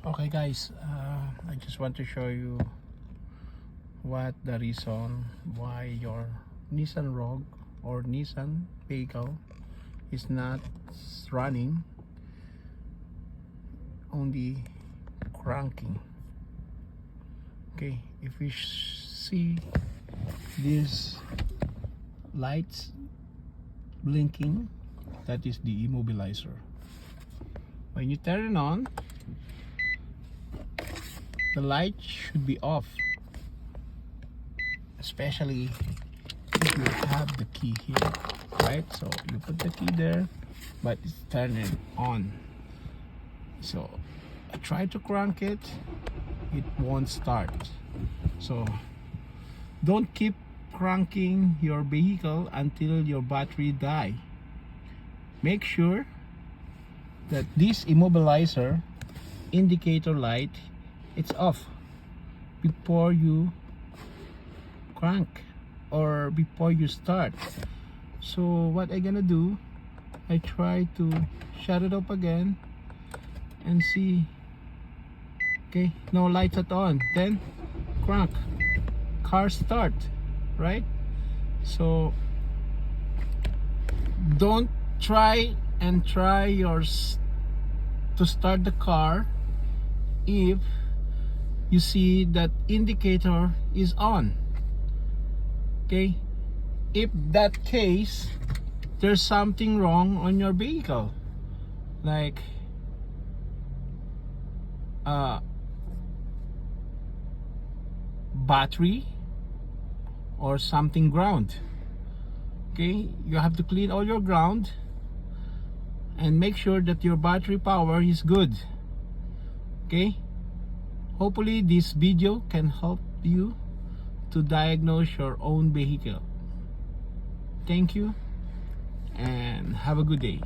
Okay guys, I just want to show you what the reason why your Nissan Rogue or Nissan vehicle is not running, only cranking. Okay, if we see these lights blinking, that is the immobilizer. When you turn it on, the light should be off, especially if you have the key here, right? So you put the key there, but it's turning on. So I try to crank it, it won't start. So don't keep cranking your vehicle until your battery die. Make sure that this immobilizer indicator light, it's off before you crank or before you start. So what I gonna do, I try to shut it up again and see. Okay, no lights at on, then crank, car start, right? So don't try yours to start the car if you see that indicator is on. Okay, if that case, there's something wrong on your vehicle, like battery or something ground. Okay, you have to clean all your ground and make sure that your battery power is good. Okay, hopefully this video can help you to diagnose your own vehicle. Thank you and have a good day.